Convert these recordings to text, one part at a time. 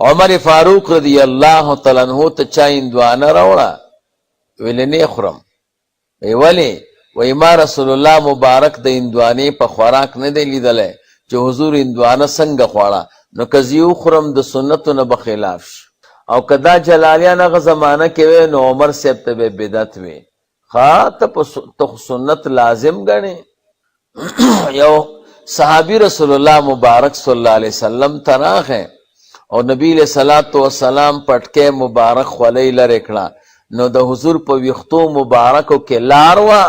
عمر فاروق رضی الله تعالی عنہ ته چا هندوانه راوړه، ویل نه خورم. ولی وی ما رسول الله مبارک د هندوانې په خوراک نه دی لیدلی چې حضور هندوانه څنګه خوړه، نو که زه وخورم د سنتو نه به خلاف شي. او که دا جلالیان هغه زمانه کې وی نو عمر صاحب ته به بدعت وی. ته سنت لازم ګڼې. یو صحابي رسول الله مبارک صلی الله علیه وسلم ته راغی او نبی علیہ الصلوۃ والسلام پټکې مبارک خولۍ لرې کړه، نو د حضور په ویښتو مبارکو کې لار وه.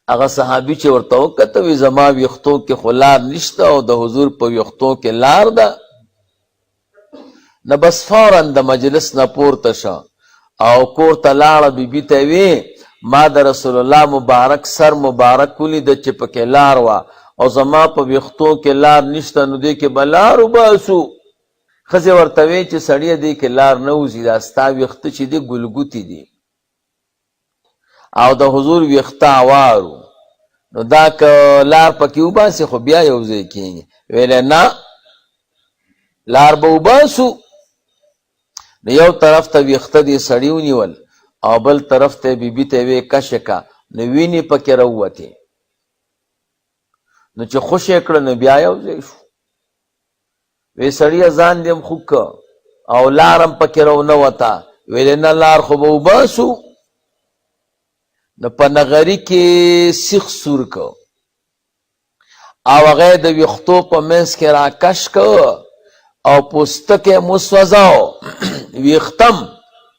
هغه صحابي چې ورته وکته وی زما ویښتو کې خو لار نشته او د حضور په ویښتو کې لار ده. نه بس فوراً د مجلس نه پورته شه او کور ته لاړه. بیبي ته وی ما د رسول الله مبارک سر مبارک ولیده چې پکې لار وه او زما په ویښتو کې لار نشته، نو دې کې به لار وباسو. ښځې ورته وی چې سړیه دې کې لار نه وځي، دا ستا ویښته چې دي ګلګوتې دي او د حضور ویښته اوارو، نو دا که لار پکې وباسي خو بیا یو ځای کېږي. ویلی نه، لار به وباسو. نو یو طرف ته ویښته دې سړي ونیول او بل طرف ته بیبي ته وی کشه که، نو وینې پکې راووتې. نو چې خوش یې کړه نو بیا یو ځای شو. وی سړیه ځان دې هم خوږ که او لار هم پکې راونوته. ویلې نه، لار خو به وباسو. نو په نغري کې سیخ سور که او هغه د ویښتو په منځ کې راکش که او پوستکی مو سوځاو ویښتم،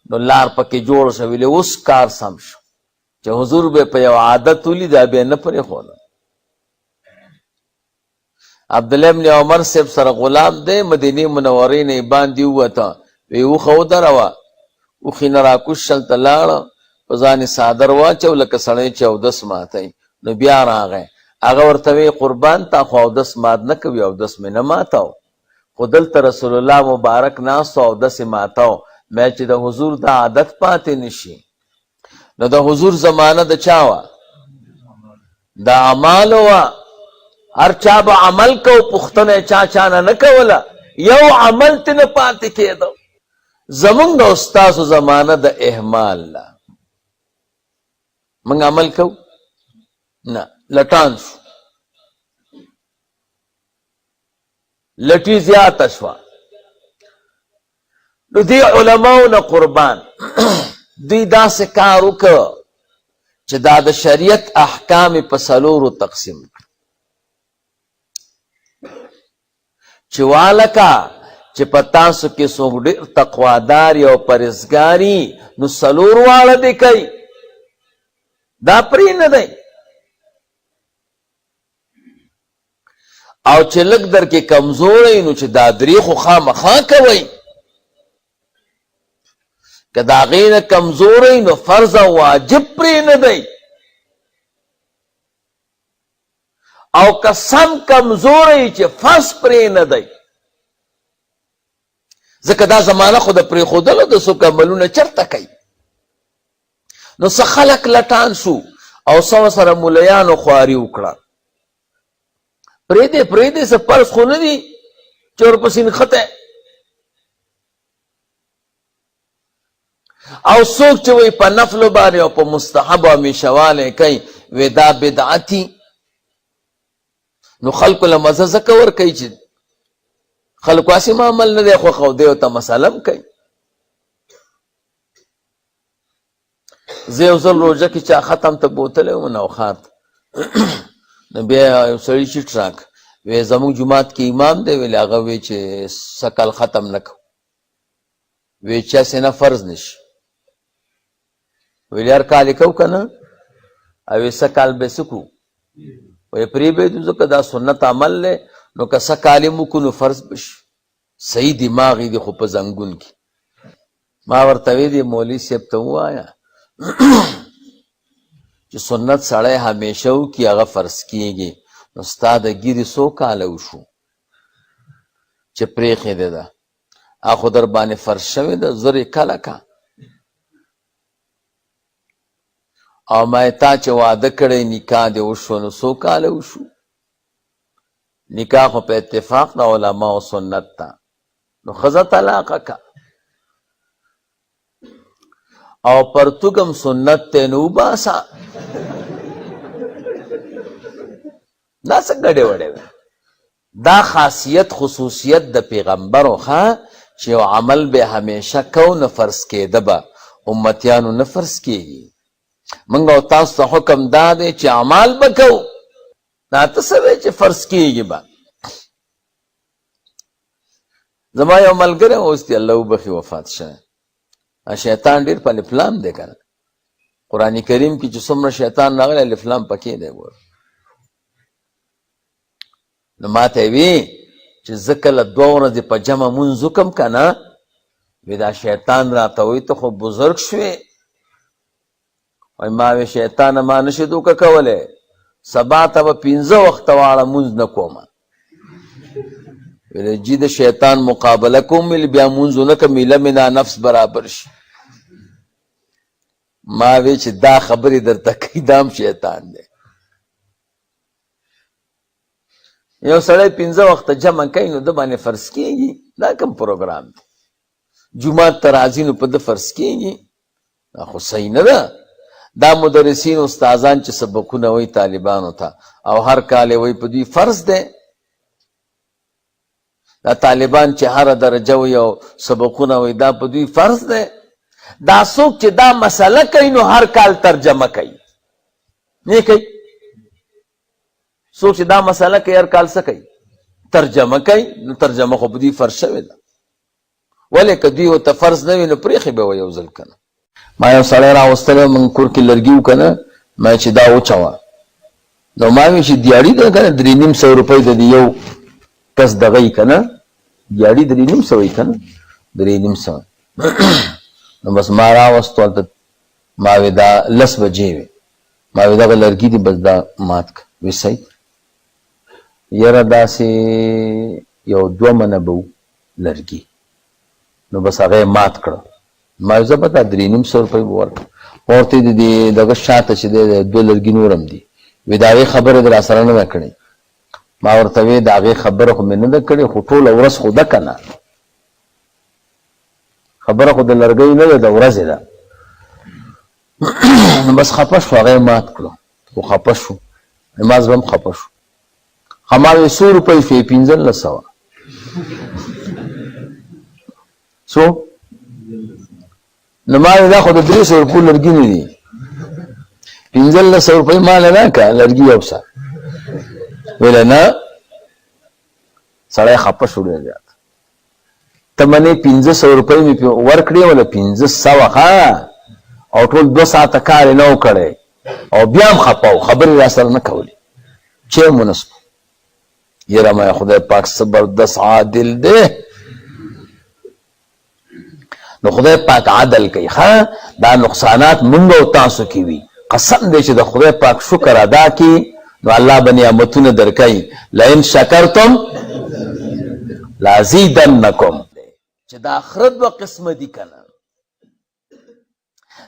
نو لار پکې جوړ شو. ویلې اوس کار سم شو چې حضور به په یو عادت ولید بیا نه پرېښوده. عبدالله ابن عمر صاحب سره غلام دی، مدینې منورې نه باندې ووته. وی اوښه ودروه. اوښې نه راکوز شل ته لاړه، په ځان صادر واچو لکه سړی چې اودس ماتی. نو بیا راغی. هغه ورته وی قربان تا خو اودس مات نه کوي. اودس مې نه ماتاو، خو دلته رسول الله مبارک ناستو اودس یې ماتاو. مې چې د حضور د عادت پاتې نشي. نو د حضور زمانه د چا وه؟ د اعمالو وه. هر چا به عمل کو، پوښتنه چا چانه نه کوله، یو عمل ته نه پاتې کېده. زمونږ د استاسو زمانه د اهمال ده. موږ عمل کو نه، لټان شو، لټي زیاته شوه. نو دی علماو نه قربان دوی داسې کار وکړه چې دا د شریعت احکام په څلورو تقسیم کړه. چې والکه چې په تاسو کې څوک ډېر تقوادار او پرهیزګاري، نو څلور واړه دې کوي، دا پرې نه دی. او چې لږ در کې کمزوری، نو چې دا درې خو خامخا کوئ. که د هغې نه کمزوری، نو فرض او واجب پرې نه دی. او که سم کمزوری چې فرض پرې نه دی. ځکه دا زمانه خو د پرېښودلو د څوک عملونه چرته کوي. نو څه خلک لټان شو او څه ورسره ملیانو خواري وکړه. پرېږدې څه فرض خو نه دي چې ورپسې نښتی. او څوک چې وایي په نفلو باندې او په مستحب همیشهوالی کوي، وی دا بدعتي. نو خلکو له مزه ځکه ورکوي چې خلکو هسې عمل نه دی خوښ او دی ورته مسله هم کوي. زه یو ځل روژه کې چا ختم ته بوتلی وم نوښار ته. نو بیا یو سړي چیټ راک، وی زموږ جومات کې امام دی. ویل هغه وی چې سکل ختم نه کو. وی چې هسې نه فرض نشي. ویل هر کال یې کو که نه؟ او څه کال به څه کړو؟ وی پرېږدو ځکه دا سنت عمل دی، نو که څه کال یې وکړو نو فرض به شي. صحیح دماغ یې دی خو په زنګون کې. ما ورته ویلي مولوي صاحب ته ووایه چې سنت سړی همیشه وکړي هغه فرض کېږي. نو ستا د ګیرې څو کاله وشو چې پرېښې ده؟ خو در باندې فرض شوې ده، زر یې کله که. او ما تا چې واده کړی نکاح دې وشو، نو څو کاله وشو؟ نکاح خو په اتفاق د علما او سنت تا نو ښځه طلاقه کا او پرتګم سنت ته نو باسا دا څه ګډې وډې دا خاصیت خصوصیت د پیغمبرو ښه چې یو عمل به همیشه کو نه فرض کېده به امتیانو نه فرض کېږي موږ او تاسو ته حکم دا دی چې اعمال به کوو دا ته څه دی چې فرض کېږي به زما یو ملګری اوس دی الله وبخي وفات شوی شیطان ډېر په الفلام دی که نه قرآن کریم کې چې څومره شیطان راغلی الفلام پکې دی ګوره نو ما ته وی چې زه کله 2 ورځې په جمع مونځ وکم که نه وی دا شیطان راته وی ته خو بزرګ شوې وی ما وی شیطانه ما نشي دوکه کولی سبا ته به 15 وخته واړه مونځ نه کومه ویل جی د شیطان مقابله کوم ویل بیا مونځ ونه کم ایله مې دا نفس برابر شي ما وی چې دا خبرې درته کوي دا هم شیطان دی یو سړی 15 وخته جمع کوي نو د باندې فرض کېږي دا کوم پروګرام دی جومات ته راځي نو په ده فرض کېږي دا خو صحیح نه ده دا مدرسین استادان چې سبقونه وایي طالبانو ته او هر کال یې وایي په دوی فرض دی دا طالبان چې هره درجه وایي او سبقونه وایي دا په دوی فرض دی دا څوک چې دا مسله کوي نو هر کال ترجمه کوي نه کوي څوک چې دا مسله کوي هر کال څه کوي ترجمه کوي نو ترجمه خو په دوی فرض شوې ده ولې که دوی ورته فرض نه وي نو پرېښې به وه یو ځل که نه ما یو سړی راوستلی موږ کور کې لرګي و که نه ما چې دا وچوه نو ما وی چې دیاړي ده که نه 3,500 روپۍ د یو کس دغه یي که نه دیاړي 3,500 یي که نه 3,500 نو بس ما راوستو هلته ما وی دا 10 بجې وې ما وی دغه لرګي دي بس دا مات که وی صحیح یاره داسې یو 2 منه به و لرګي نو بس هغه یې مات کړه ما وی زه به دا 3,500 روپۍ به ورکړم ورته یې د دغه شاته چې دی 2 لرګي نور هم دي وی د هغې خبرې د راسره نه ده کړې ما ورته وی د هغې خبره خو مې نه ده کړې خو ټوله ورځ خو ده که نه خبره خو د لرګۍ نه ده د ورځې ده نو بس خفه شو هغه یې مات کړو خو خفه شو ما زړه هم خفه شو ما وی 100 روپۍ شوې 1500 څو نو ما دا خو د 300 روپو لرګي نه دي 1500 روپۍ ما نه راکړه لرګي یو څه ویله نه سړی خفه شو ډېر زیات ته منې 1500 روپۍ مې ورکړې ولا 1500 ښه او ټول 2 ساعته کار یې نه و کړی او بیا هم خفه و خبرې را سره نه کولې چې مونس یره ما خدای پاک زبردست عادل دی نو خدای پاک عدل کوي ښه دا نقصانات مونږ او تاسو کې وي قسم دی چې د خدای پاک شکر ادا کړي نو الله به نعمتونه درکوي لئن شکرتم لازیدنکم چې د آخرت به قسمه دي که نه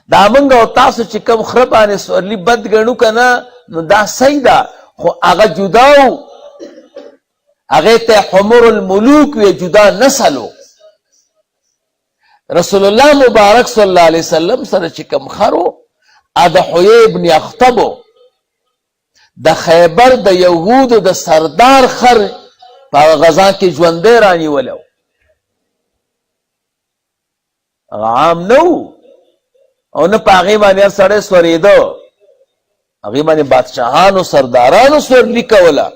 دا مونږ او تاسو چې کوم خره باندې سورلي بد ګڼو که نه نو دا صحیح ده خو هغه جدا و هغې ته حمر الملوک وی جدا نسلو رسول الله مبارک صلی الله علیه وسلم سره چې کوم خرو د حوی ابن اخطبو د خیبر د یهودو د سردار خر په غزا کې ژوندی رانیولی و هغه عام نه و او نه په هغې باندې هر سړی سورېده هغې باندې بادشاهانو سردارانو سورلي کوله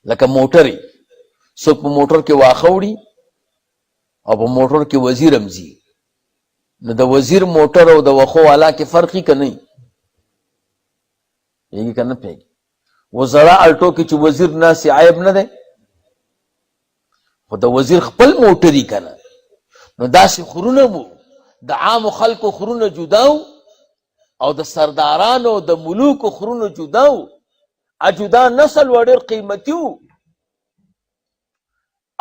لکه موټرې څوک په موټر کې واښه وړي او په موټر کې وزیر هم ځي نو د وزیر موټر او د وښو والا کې فرق یې که نه وي پوهېږي که نه پوهېږي و زړه الټو کې چې وزیر ناست عیب نه دی خو د وزیر خپل موټر یي که نه نو داسې خرونه وو د عامو خلکو خرونه جدا وو او د سردارانو د ملوکو خرونه جدا وو جدا نسل و ډېر قیمتي وو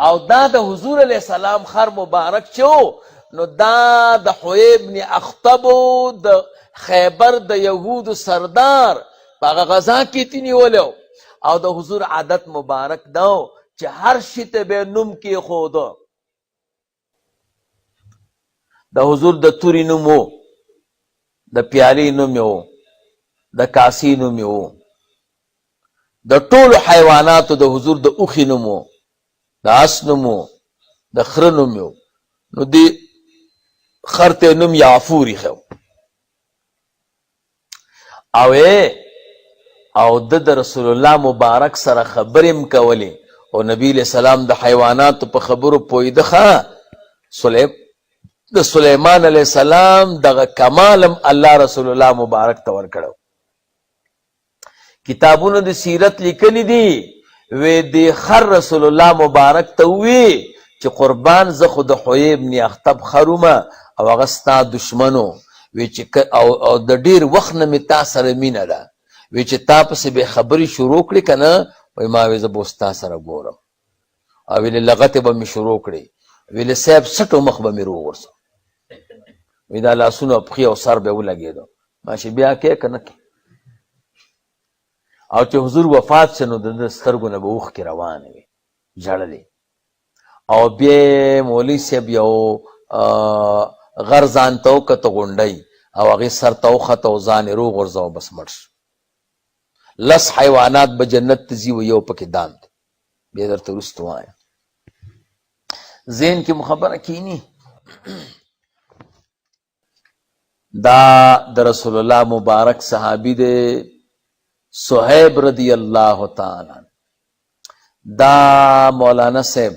او دا د حضور علیه السلام خر مبارک چې و نو دا د حوی ابن اخطبو د خیبر د یهودو سردار په هغه غذا کې تې نیولی و او د حضور عادت مبارک دو چې هر شي ته به نوم کېښوده. د حضور د توري نوم و، د پیالې نوم یې و، د کاسې نوم یې و، د ټولو حیواناتو د حضور د اوښې نوم و، د اس نوم و، د خره نوم یې و. نو دې خر ته نوم یعفور ایښی و. او د رسول الله مبارک سره خبرې م کولې او نبی علیہ السلام د حیواناتو په خبرو پوهېده. د سلیمان علیہ السلام دغه کمالم الله رسول الله مبارک ته ورکړو. کتابونو د سیرت لیکلی دي وی د خر رسول الله مبارک ته وی چې قربان زه خو د حوی ابن اخطب خرومه او هغه ستا دشمنو وی چې او د ډیر وخت نه مې تا سره مینه ده وی چې تا پسې به خبرې شروع کړې که نه وی ما وی زه به اوس تا سره ګورم او ویلې لغتې به مې شروع کړې ویلې صاحب سټو مخ به مې روغورځو وی دا لاسونه او پښې او سر به ولګېدو ماشي بیا کې که نه کې. او چې حضور وفات شو نو د سترګو نه به اوښکې روانې وي ژړلې. او بیا مولوي صاحب یو غر ځان ته وکته غونډی او هغې سر ته وخته او ځان یې روغورځو بس مړ شو. 10 حیوانات به جنت ته ځي و یو پکې دام دی. بیا درته وروسته وایم ذهن کې مو خبره کینی. دا د رسول الله مبارک صحابي دی صہیب رضی اللہ تعالی. دا مولانا صاحب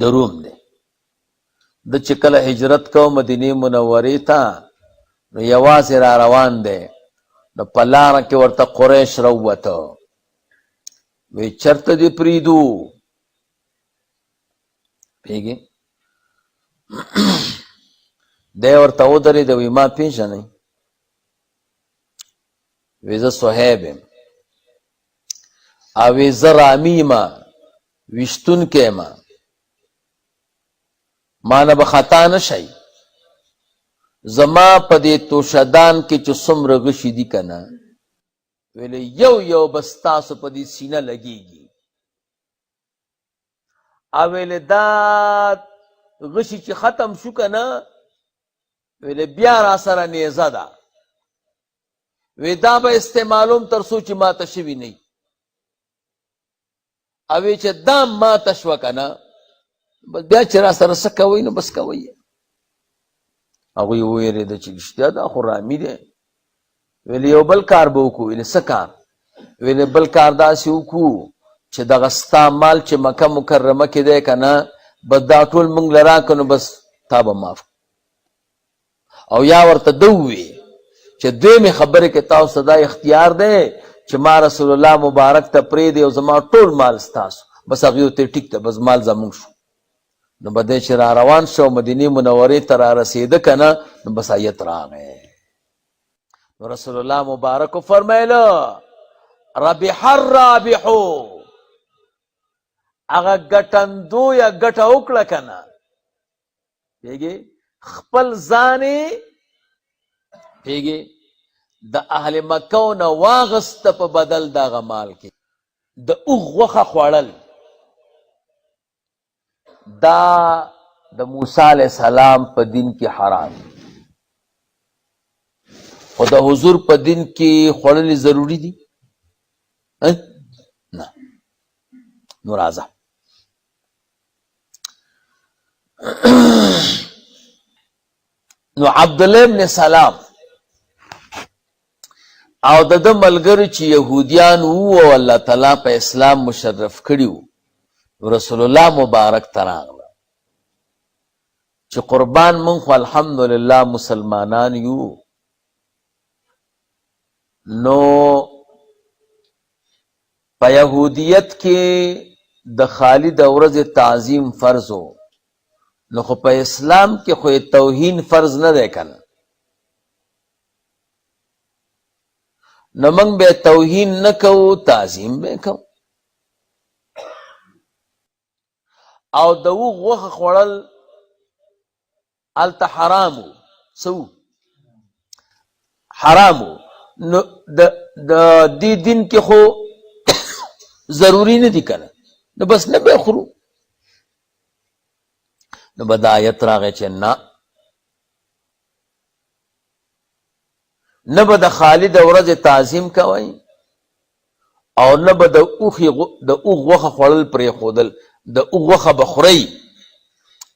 د روم دی. د چې کله هجرت کو مدینه منورې ته نو یوازې را روان دی نو په لاره کې ورته قریش راووته وی چرته دې پریږدو پوهېږې دی ورته ودرېد وی ما پېژنئ وی زه صہیب یم او وی زه رامي یمه ویشتونکی یمه ما نه به خطا نه شئ زما په دې توشدان کې چې څومره غشي دي که نه ویلې یو یو به ستاسو په دې سینه لګېږي او ویلې دا غشي چې ختم شو که نه ویلې بیا را سره نیزه ده وی دا به استعمالوم تر څو چې ماته شوي نه او وی چې دا ماته شوه که نه بس بیا چې را سره څه کوئ نو بس کوئ. هغوی وویرېده چې رښتیا دا خو رامي دی. ویلې یو بل کار به وکړو. ویلې څه کار؟ ویلې بل کار داسې وکړو چې دغه ستا مال چې مکه مکرمه کې دی که نه بس دا ټول موږ له راکړو نو بس تا به معاف او یا ورته ده ووی چې دویمې خبرې کې تاسو دا اختیار دی چې ما رسول الله مبارک ته پرېږدی او زما ټول مال ستاسو بس هغې ورته ټیک ده بس مال زموږ شو. نو به دی چې را روان شو مدینې منورې ته را رسېده که نه نو بس آیت راغی. نو رسول الله مبارک فرمایله ربح الرابحو هغه ګټندویه ګټه وکړه که نه پوهېږې خپل ځان یې پوهېږې د اهل مکو نه واغسته په بدل دغه مال کې د اوښ غوښه خوړل. دا د موسی علیہ السلام په دین کې حرام خو د حضور په دین کې خوړل ضروري دي نه. نو راځه نو عبدالله ابن سلام او د ده ملګرو چې یهودیان وو او الله تعالی په اسلام مشرف کړي وو رسول الله مبارک ته راغله چې قربان مونږ خو الحمدلله مسلمانان یو نو په یهودیت کې د خالد ورځ تعظیم فرض و نو خو په اسلام کې خو توهین فرض نه دی کنه نو موږ به توهین نه کوو تعظیم به کوو. او د اوښ غوښه خوړل هلته حرامو څه حرامو. نو د دې دین کې خو ضروری نه دي کنه، نو بس نه به خورو. نو به دا آیت راغی چې نه به د خالد ورځې تعظیم کوئ او نه به د اوغ غوښه خوړل پرېښودل، د اوغ غوښه به خورئ،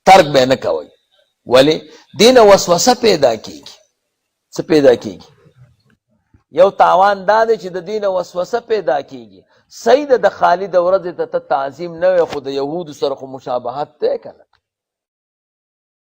ترک به نه کوئ. ولې؟ دې نه وسوسه پیدا کېږي. څه پیدا کېږي؟ یو تاوان دا دی چې د دې نه وسوسه پیدا کېږي. صحیح ده د خالد ورځې ته تعظیم نه وی، خو د یهودو سره خو مشابهت دی که نه.